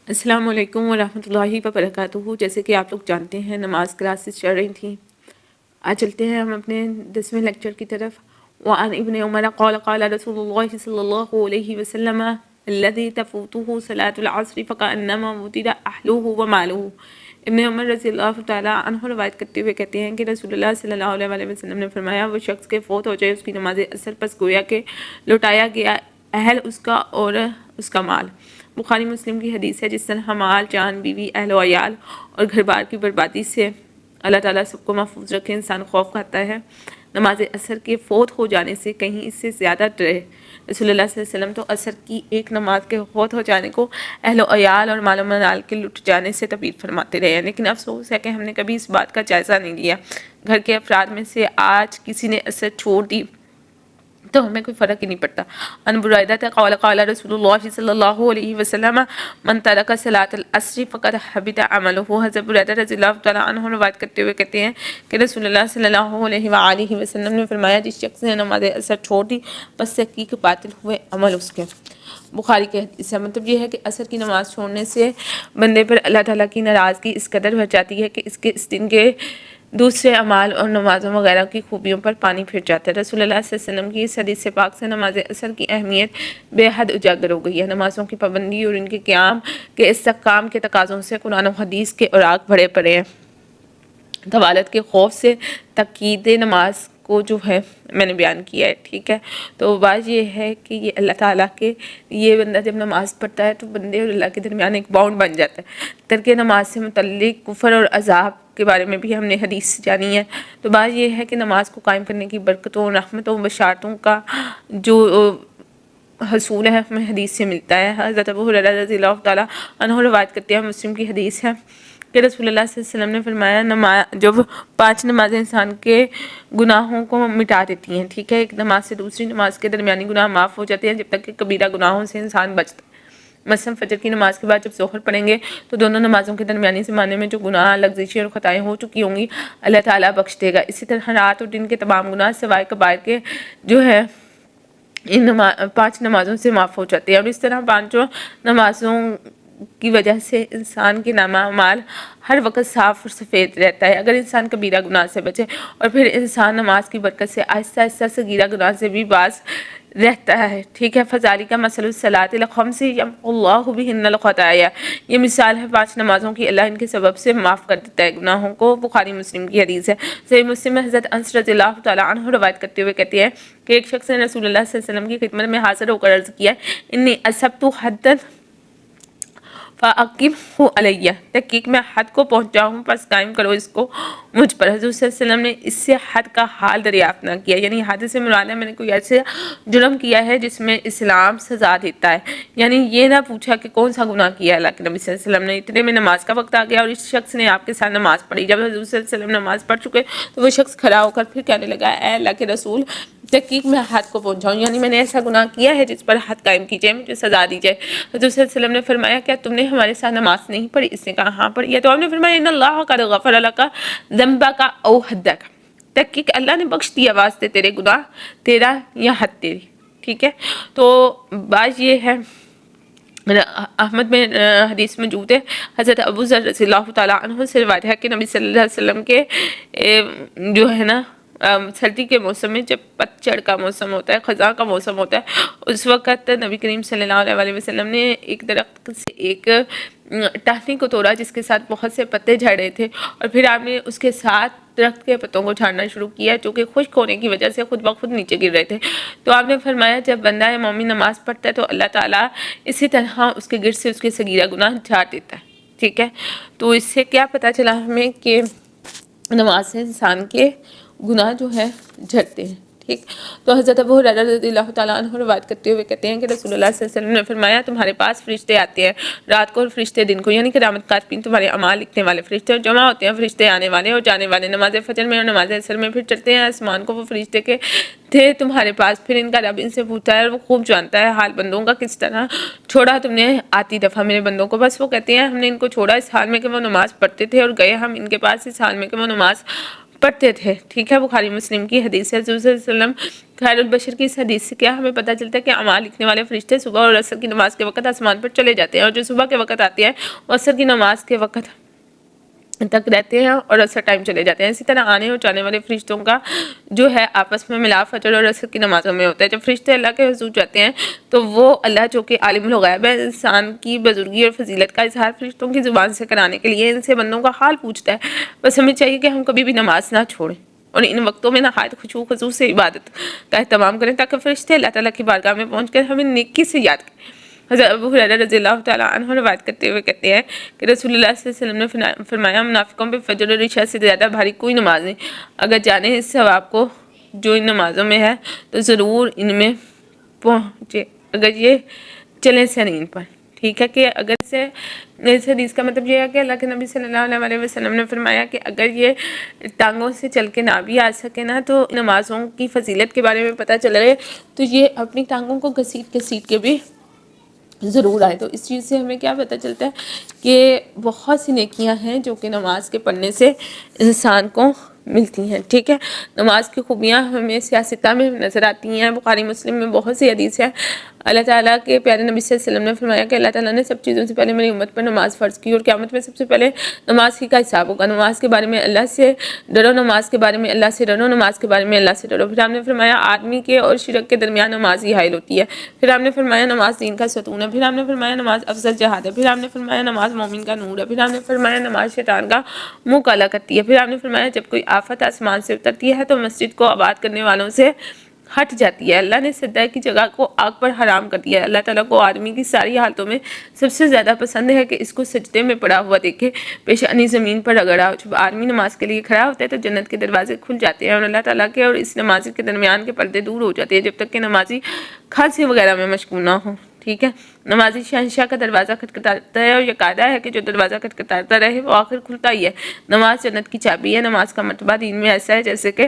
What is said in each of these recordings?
السلام علیکم ورحمۃ اللہ وبرکاتہ۔ جیسے کہ آپ لوگ جانتے ہیں نماز کلاسز چل رہی تھیں، آج چلتے ہیں ہم اپنے 10ویں لیکچر کی طرف۔ وعن ابن عمر قال قال رسول اللہ صلی اللہ علیہ وسلم الذي تفوته صلاة العصر فكأنما وتر أهله وماله۔ ابن عمر رضی اللہ تعالیٰ عنہ روایت کرتے ہوئے کہتے ہیں کہ رسول اللہ صلی اللہ علیہ وسلم نے فرمایا، وہ شخص کے فوت ہو جائے اس کی نماز اثر پس گویا کہ لوٹایا گیا اہل اس کا اور اس کا مال۔ بخاری مسلم کی حدیث ہے، جس طرح مال، جان، بیوی، اہل و عیال اور گھر بار کی بربادی سے اللہ تعالیٰ سب کو محفوظ رکھے، انسان خوف کھاتا ہے نماز عصر کے فوت ہو جانے سے کہیں اس سے زیادہ ڈرے۔ رسول اللہ صلی اللہ علیہ وسلم تو عصر کی ایک نماز کے فوت ہو جانے کو اہل و عیال اور مال و منال کے لٹ جانے سے تعبیر فرماتے رہے ہیں، لیکن افسوس ہے کہ ہم نے کبھی اس بات کا جائزہ نہیں لیا۔ گھر کے افراد میں سے آج کسی نے عصر چھوڑ دی تو ہمیں کوئی فرق ہی نہیں پڑتا۔ ان برائدہ قال قال رسول اللہ صلی اللہ علیہ وسلم من ترک صلاۃ العصر فقد حبط عمله۔ حضرت برائدہ رضی اللہ تعالیٰ عنہ روایت کرتے ہوئے کہتے ہیں کہ رسول اللہ صلی اللہ علیہ وآلہ وسلم نے فرمایا، جس شخص نے نماز عصر چھوڑ دی بس تحقیق باطل ہوئے عمل اس کے۔ بخاری کے حدیث ہے، مطلب یہ ہے کہ عصر کی نماز چھوڑنے سے بندے پر اللہ تعالیٰ کی ناراضگی اس قدر بڑھ جاتی ہے کہ اس دن کے دوسرے اعمال اور نمازوں وغیرہ کی خوبیوں پر پانی پھر جاتا ہے۔ رسول اللہ صلی اللہ علیہ وسلم کی اس حدیث پاک سے نماز عصر کی اہمیت بے حد اجاگر ہو گئی ہے۔ نمازوں کی پابندی اور ان کے قیام کے استحکام کے تقاضوں سے قرآن و حدیث کے اوراق بھرے پڑے ہیں۔ طوالت کے خوف سے تاکید نماز کو جو ہے میں نے بیان کیا ہے، ٹھیک ہے۔ تو بات یہ ہے کہ یہ اللہ تعالیٰ کے یہ بندہ جب نماز پڑھتا ہے تو بندے اور اللہ کے درمیان ایک باؤنڈ بن جاتا ہے۔ ترک نماز سے متعلق کفر اور عذاب کے بارے میں بھی ہم نے حدیث جانی ہے۔ تو بات یہ ہے کہ نماز کو قائم کرنے کی برکتوں، رحمتوں، بشارتوں کا جو حصول ہے ہمیں حدیث سے ملتا ہے۔ حضرت ابو ہریرہ رضی اللہ تعالیٰ عنہ روایت کرتے ہیں، مسلم کی حدیث ہے کہ رسول اللہ صلی اللہ علیہ وسلم نے فرمایا، جب 5 نمازیں انسان کے گناہوں کو مٹا دیتی ہیں، ٹھیک ہے، ایک نماز سے دوسری نماز کے درمیانی گناہ معاف ہو جاتے ہیں جب تک کہ کبیرہ گناہوں سے انسان بچتا ہے۔ مثلا فجر کی نماز کے بعد جب ظہر پڑھیں گے تو دونوں نمازوں کے درمیانی زمانے میں جو گناہ، لغزشیں اور خطائیں ہو چکی ہوں گی اللہ تعالیٰ بخش دے گا۔ اسی طرح رات اور دن کے تمام گناہ سوائے کبائر کے جو ہے ان 5 نمازوں سے معاف ہو جاتے ہیں، اور اس طرح 5 نمازوں کی وجہ سے انسان کے نامہ اعمال ہر وقت صاف اور سفید رہتا ہے۔ اگر انسان کبیرہ گناہ سے بچے اور پھر انسان نماز کی برکت سے آہستہ آہستہ صغیرہ گناہ سے بھی باز رہتا ہے، ٹھیک ہے۔ فذالک مثل الصلاۃ الخمس یمحو اللہ بہن الخطایا۔ یہ مثال ہے 5 نمازوں کی، اللہ ان کے سبب سے معاف کر دیتا ہے گناہوں کو۔ بخاری مسلم کی حدیث ہے۔ صحیح مسلم میں حضرت انس رضی اللہ تعالیٰ عنہ روایت کرتے ہوئے کہتے ہیں کہ ایک شخص نے رسول اللہ صلی اللہ علیہ وسلم کی خدمت میں حاضر ہو کر عرض کیا، انی اصبت حدا فَأَقِمْهُ عَلَيَّ۔ تحقیق میں حد کو پہنچا ہوں، پس قائم کرو اس کو مجھ پر۔ حضور صلی اللہ علیہ وسلم نے اس سے حد کا حال دریافت نہ کیا، یعنی حد سے مراد ہے میں نے کوئی ایسے جرم کیا ہے جس میں اسلام سزا دیتا ہے، یعنی یہ نہ پوچھا کہ کون سا گناہ کیا اللہ کے نبی صلی اللہ علیہ وسلم نے۔ اتنے میں نماز کا وقت آ گیا اور اس شخص نے آپ کے ساتھ نماز پڑھی۔ جب حضور صلی اللہ علیہ وسلم نماز پڑھ چکے تو وہ شخص کھڑا ہو کر پھر کہنے لگا، اے اللہ کے رسول، تحقیق میں حد کو پہنچا ہوں، یعنی میں نے ایسا گناہ کیا ہے جس پر حد قائم کی جائے، مجھے سزا دی جائے۔ حضور صلی اللہ علیہ وسلم نے فرمایا، کیا تم نے ہمارے ساتھ نماز نہیں پڑھی؟ اس نے کہا ہاں پڑھی ہے۔ تو آپ نے فرمایا، ان اللہ قد غفر لک ذنبک او حدک۔ تحقیق اللہ نے بخش دیا واسطے تیرے گناہ، تیرا یا حد تیری، ٹھیک ہے۔ تو بات یہ ہے، احمد میں حدیث موجود ہے، حضرت ابو ذر رضی اللہ تعالیٰ عنہ سے روایت ہے کہ نبی صلی اللہ علیہ وسلم کے جو ہے نا سردی کے موسم میں جب پتجھڑ کا موسم ہوتا ہے، خزاں کا موسم ہوتا ہے، اس وقت نبی کریم صلی اللہ علیہ وسلم نے ایک درخت سے ایک ٹہنی کو توڑا جس کے ساتھ بہت سے پتے جھڑ رہے تھے، اور پھر آپ نے اس کے ساتھ درخت کے پتوں کو جھاڑنا شروع کیا جو کہ خشک ہونے کی وجہ سے خود بخود نیچے گر رہے تھے۔ تو آپ نے فرمایا، جب بندہ مومن نماز پڑھتا ہے تو اللہ تعالیٰ اسی طرح اس کے گرد سے اس کے صغیرہ گناہ جھاڑ دیتا ہے، ٹھیک ہے۔ تو اس سے کیا پتہ چلا ہمیں کہ نماز سے انسان کے گناہ جو ہے جھڑتے ہیں، ٹھیک۔ تو حضرت ابو ہریرہ رضی اللہ تعالیٰ عنہ روایت کرتے ہوئے کہتے ہیں کہ رسول اللہ صلی اللہ علیہ وسلم نے فرمایا، تمہارے پاس فرشتے آتے ہیں رات کو اور فرشتے دن کو، یعنی قیامت کاتبین تمہارے اعمال لکھنے والے فرشتے، اور جمع ہوتے ہیں فرشتے آنے والے اور جانے والے نماز فجر میں اور نماز عصر میں، پھر چڑھتے ہیں آسمان کو وہ فرشتے کے تھے تمہارے پاس، پھر ان کا رب ان سے پوچھتا ہے اور وہ خوب جانتا ہے حال بندوں کا، کس طرح چھوڑا تم نے آتی دفعہ میرے بندوں کو؟ بس وہ کہتے ہیں ہم نے ان کو چھوڑا اس حال میں کہ وہ نماز پڑھتے تھے، اور گئے ہم ان کے پاس اس حال میں کہ وہ نماز پڑھتے تھے، ٹھیک ہے، بخاری مسلم کی حدیث ہے۔ حضور صلی اللہ علیہ وسلم خیر البشر کی اس حدیث سے کیا ہمیں پتہ چلتا ہے کہ اعمال لکھنے والے فرشتے صبح اور عصر کی نماز کے وقت آسمان پر چلے جاتے ہیں، اور جو صبح کے وقت آتے ہیں وہ عصر کی نماز کے وقت تک رہتے ہیں اور عصر ٹائم چلے جاتے ہیں۔ اسی طرح آنے اور جانے والے فرشتوں کا جو ہے آپس میں ملاپ فجر اور عصر کی نمازوں میں ہوتا ہے۔ جب فرشتے اللہ کے حضور جاتے ہیں تو وہ اللہ جو کہ عالم الغیب ہے، انسان کی بزرگی اور فضیلت کا اظہار فرشتوں کی زبان سے کرانے کے لیے ان سے بندوں کا حال پوچھتا ہے۔ بس ہمیں چاہیے کہ ہم کبھی بھی نماز نہ چھوڑیں اور ان وقتوں میں نہایت خشوع و خضوع سے عبادت کا اہتمام کریں تاکہ فرشتے اللہ تعالیٰ کی بارگاہ میں پہنچ کر ہمیں نیکی سے یاد کریں۔ حضرت ابو ہریرہ رضی اللہ تعالیٰ عنہ روایت کرتے ہوئے کہتے ہیں کہ رسول اللہ صلی اللہ علیہ وسلم نے فرمایا، منافقوں پہ فجر اور عشاء سے زیادہ بھاری کوئی نماز نہیں، اگر جانے اس ثواب کو جو ان نمازوں میں ہے تو ضرور ان میں پہنچے، اگر یہ چلیں سرین پر، ٹھیک ہے، کہ اگر سے اس حدیث کا مطلب یہ ہے کہ اللہ کے نبی صلی اللہ علیہ وسلم نے فرمایا کہ اگر یہ ٹانگوں سے چل کے نہ بھی آ سکے نا تو نمازوں کی فضیلت کے بارے میں پتہ چل رہے تو یہ اپنی ٹانگوں کو گھسیٹ کے بھی ضرور آئے۔ تو اس چیز سے ہمیں کیا پتہ چلتا ہے کہ بہت سی نیکیاں ہیں جو کہ نماز کے پڑھنے سے انسان کو ملتی ہیں، ٹھیک ہے۔ نماز کی خوبیاں ہمیں سیاستہ میں نظر آتی ہیں۔ بخاری مسلم میں بہت سی حدیث ہیں۔ اللہ تعالیٰ کے پیارے نبی صلی اللہ علیہ وسلم نے فرمایا کہ اللہ تعالیٰ نے سب چیزوں سے پہلے میری امت پر نماز فرض کی اور قیامت میں سب سے پہلے نماز ہی کا حساب ہوگا۔ نماز کے بارے میں اللہ سے ڈرو، نماز کے بارے میں اللہ سے ڈرو، نماز کے بارے میں اللہ سے ڈرو۔ پھر آپ نے فرمایا آدمی کے اور شرک کے درمیان نماز ہی حائل ہوتی ہے۔ پھر آپ نے فرمایا نماز دین کا ستون ہے۔ پھر آپ نے فرمایا نماز افضل جہاد ہے۔ پھر آپ نے فرمایا نماز مومن کا نور ہے۔ پھر آپ نے فرمایا نماز شیطان کا منہ کالا کرتی ہے۔ پھر آپ نے فرمایا جب کوئی آفت آسمان سے اترتی ہے تو مسجد کو آباد کرنے والوں سے ہٹ جاتی ہے۔ اللہ نے سجدہ کی جگہ کو آگ پر حرام کر دیا ہے۔ اللہ تعالیٰ کو آدمی کی ساری حالتوں میں سب سے زیادہ پسند ہے کہ اس کو سجدے میں پڑا ہوا دیکھے، پیشانی زمین پر رگڑا۔ جب آدمی نماز کے لیے کھڑا ہوتا ہے تو جنت کے دروازے کھل جاتے ہیں اور اللہ تعالیٰ کے اور اس نمازی کے درمیان کے پردے دور ہو جاتے ہیں جب تک کہ نمازی کھانسی وغیرہ میں مشغول نہ ہو، ٹھیک ہے۔ نمازی شہنشاہ کا دروازہ کھٹکھٹاتا ہے اور یہ قاعدہ ہے کہ جو دروازہ کھٹکھٹاتا رہے وہ آخر کھلتا ہی ہے۔ نماز جنت کی چابی ہے۔ نماز کا مرتبہ دین میں ایسا ہے جیسے کہ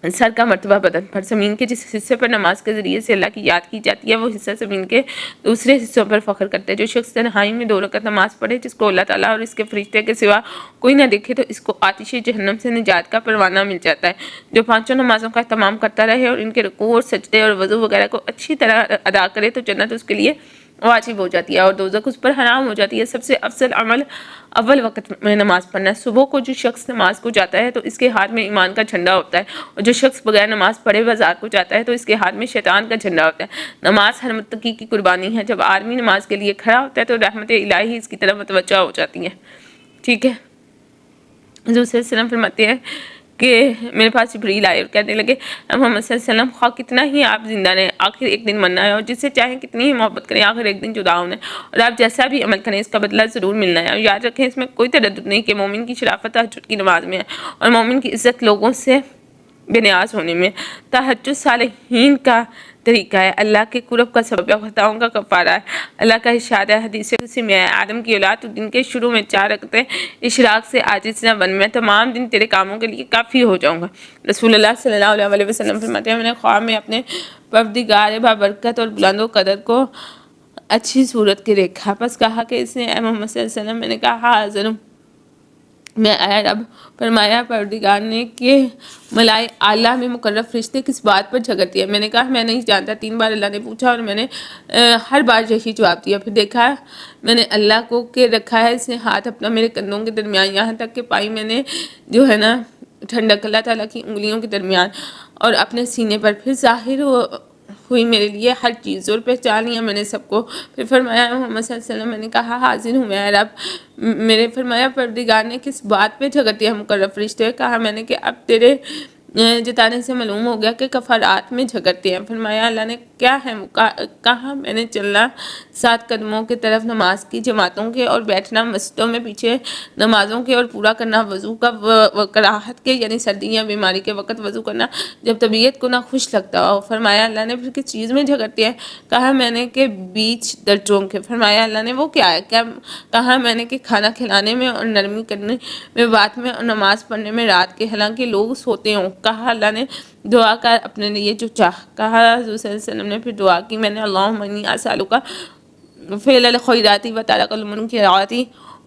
سر کا مرتبہ بدن پر۔ زمین کے جس حصے پر نماز کے ذریعے سے اللہ کی یاد کی جاتی ہے وہ حصہ زمین کے دوسرے حصوں پر فخر کرتا ہے۔ جو شخص تنہائی میں 2 رکعت نماز پڑھے جس کو اللہ تعالیٰ اور اس کے فرشتے کے سوا کوئی نہ دیکھے تو اس کو آتش جہنم سے نجات کا پروانہ مل جاتا ہے۔ جو 5 نمازوں کا اہتمام کرتا رہے اور ان کے رکوع اور سجدے اور وضو وغیرہ کو اچھی طرح ادا کرے تو جنت اس کے لیے واجب ہو جاتی ہے اور دوزخ اس پر حرام ہو جاتی ہے۔ سب سے افضل عمل اول وقت میں نماز پڑھنا ہے۔ صبح کو جو شخص نماز کو جاتا ہے تو اس کے ہاتھ میں ایمان کا جھنڈا ہوتا ہے، اور جو شخص بغیر نماز پڑھے بازار کو جاتا ہے تو اس کے ہاتھ میں شیطان کا جھنڈا ہوتا ہے۔ نماز ہر متقی کی قربانی ہے۔ جب آدمی نماز کے لیے کھڑا ہوتا ہے تو رحمت الہی اس کی طرف متوجہ ہو جاتی ہے، ٹھیک ہے۔ حضور صلی اللہ علیہ وسلم فرماتے ہیں کہ میرے پاس جبریل آئے اور کہنے لگے محمد صلی اللہ علیہ وسلم خواہ کتنا ہی آپ زندہ رہیں آخر ایک دن مرنا ہے، اور جس سے چاہیں کتنی ہی محبت کریں آخر ایک دن جدا ہونا ہے، اور آپ جیسا بھی عمل کریں اس کا بدلہ ضرور ملنا ہے۔ اور یاد رکھیں اس میں کوئی تردد نہیں کہ مومن کی شرافت تہجد کی نماز میں ہے اور مومن کی عزت لوگوں سے بے نیاز ہونے میں۔ تہجد صالحین کا طریقہ ہے، اللہ کے قرب کا سبب ہے، خطاؤں کا کفارہ ہے۔ اللہ کا ارشاد ہے حدیث قدسی میں ہے آدم کی اولاد تو دن کے شروع میں 4 رکعتیں اشراق سے عاجز نہ بن، میں تمام دن تیرے کاموں کے لیے کافی ہو جاؤں گا۔ رسول اللہ صلی اللہ علیہ وسلم فرماتے ہیں میں نے خواب میں اپنے پروردگار بابرکت اور بلند و قدر کو اچھی صورت کے دیکھا، پس کہا کہ اس نے اے محمد صلی اللہ علیہ وسلم، میں نے کہا حاضر ہوں میں اے رب۔ فرمایا پروردگار نے کہ ملائے اعلیٰ میں مقرب فرشتے کس بات پر جھگڑتی ہے؟ میں نے کہا میں نہیں جانتا۔ 3 بار اللہ نے پوچھا اور میں نے ہر بار یہی جواب دیا۔ پھر دیکھا میں نے اللہ کو کہ رکھا ہے، اس نے ہاتھ اپنا میرے کندھوں کے درمیان یہاں تک کہ پائی میں نے جو ہے نا ٹھنڈک اللہ تعالیٰ کی انگلیوں کے درمیان اور اپنے سینے پر۔ پھر ظاہر ہوئی میرے لیے ہر چیز اور پہچان لیا میں نے سب کو۔ پھر فرمایا محمد صلی اللہ علیہ وسلم، میں نے کہا حاضر ہوں میں رب۔ میرے فرمایا پروردگار نے کس بات پہ جھگڑتی ہے مقرب فرشتے؟ کہا میں نے کہ اب تیرے جتانے سے معلوم ہو گیا کہ کفارات میں جھگڑتے ہیں۔ فرمایا اللہ نے کیا ہے؟ کہا میں نے چلنا 7 قدموں کی طرف نماز کی جماعتوں کے اور بیٹھنا مسجدوں میں پیچھے نمازوں کے اور پورا کرنا وضو کا کراہت کے یعنی سردی یا بیماری کے وقت وضو کرنا جب طبیعت کو نہ خوش لگتا ہو۔ فرمایا اللہ نے پھر کس چیز میں جھگڑتے ہیں؟ کہا میں نے کہ بیچ درجوں کے۔ فرمایا اللہ نے وہ کیا ہے؟ کہا میں نے کہ کھانا کھلانے میں اور نرمی کرنے میں بات میں اور نماز پڑھنے میں رات کے حالانکہ لوگ سوتے ہوں۔ کہا اللہ نے دعا کر اپنے لیے جو چاہ۔ کہا حضور صلی اللہ علیہ وسلم نے پھر دعا کی، میں نے اللہم انی اسألک فعل الخیرات و ترک المنکرات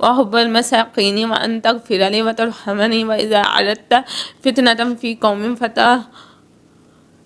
وحب المساکین وان تغفر لی وترحمنی واذا اردت فتنة فی قوم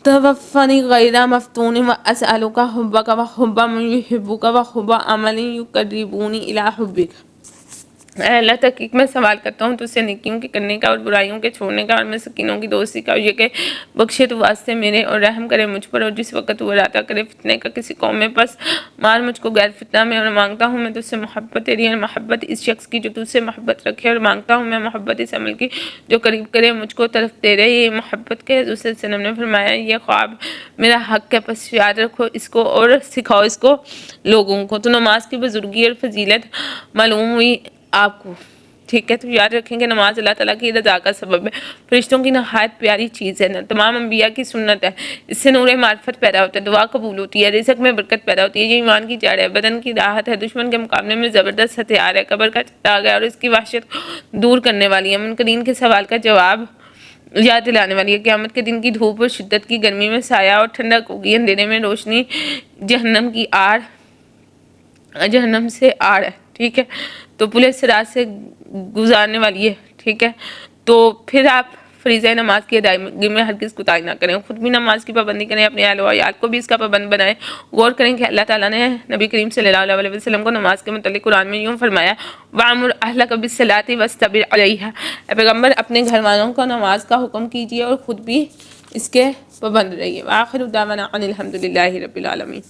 توفنی غیر مفتون واسألک حبک وحب من یحبک وحب عمل یقربونی الی حبک۔ اے اللہ تحقیق میں سوال کرتا ہوں تجھ سے نیکیوں کے کرنے کا اور برائیوں کے چھوڑنے کا اور مسکینوں کی دوستی کا، اور یہ کہ بخشے تو واسطے میرے اور رحم کرے مجھ پر، اور جس وقت وہ ارادہ کرے فتنے کا کسی قوم میں پس مار مجھ کو غیر فتنہ میں، اور مانگتا ہوں میں تجھ سے محبت تیری اور محبت اس شخص کی جو تجھ سے محبت رکھے، اور مانگتا ہوں میں محبت اس عمل کی جو قریب کرے مجھ کو طرف تیرے۔ یہ محبت کے حضور صلی اللہ علیہ وسلم نے فرمایا یہ خواب میرا حق ہے، پس یاد رکھو اس کو اور سکھاؤ اس کو لوگوں کو۔ تو نماز کی بزرگی اور فضیلت معلوم ہوئی آپ کو، ٹھیک ہے؟ تو یاد رکھیں کہ نماز اللہ تعالیٰ کی رضا کا سبب ہے، فرشتوں کی نہایت پیاری چیز ہے، تمام انبیاء کی سنت ہے، اس سے نور معرفت پیدا ہوتا ہے، دعا قبول ہوتی ہے، رزق میں برکت پیدا ہوتی ہے، یہ ایمان کی جڑ ہے، بدن کی راحت ہے، دشمن کے مقابلے میں زبردست ہتھیار ہے، قبر کا چراغ ہے اور اس کی وحشت کو دور کرنے والی ہے، منکرین کے سوال کا جواب یاد دلانے والی ہے، قیامت کے دن کی دھوپ اور شدت کی گرمی میں سایہ اور ٹھنڈک ہوگی، اندھیرے میں روشنی، جہنم سے آڑ ہے، ٹھیک ہے؟ تو پولیس صراط سے گزارنے والی ہے، ٹھیک ہے؟ تو پھر آپ فریضہ نماز کی ادائیگی میں ہرگز کوتاہی نہ کریں، خود بھی نماز کی پابندی کریں، اپنے اہل و عیال کو بھی اس کا پابند بنائیں۔ غور کریں کہ اللہ تعالیٰ نے نبی کریم صلی اللہ علیہ وسلم کو نماز کے متعلق قرآن میں یوں فرمایا وَأَمُرْ أَهْلَكَ بِالصَّلَاةِ وَاسْتَبِرْ عَلَيْهَا، اے پیغمبر اپنے گھر والوں کو نماز کا حکم کیجیے اور خود بھی اس کے پابند رہیے۔ وآخر دعوانا ان الحمد للہ رب العالمین۔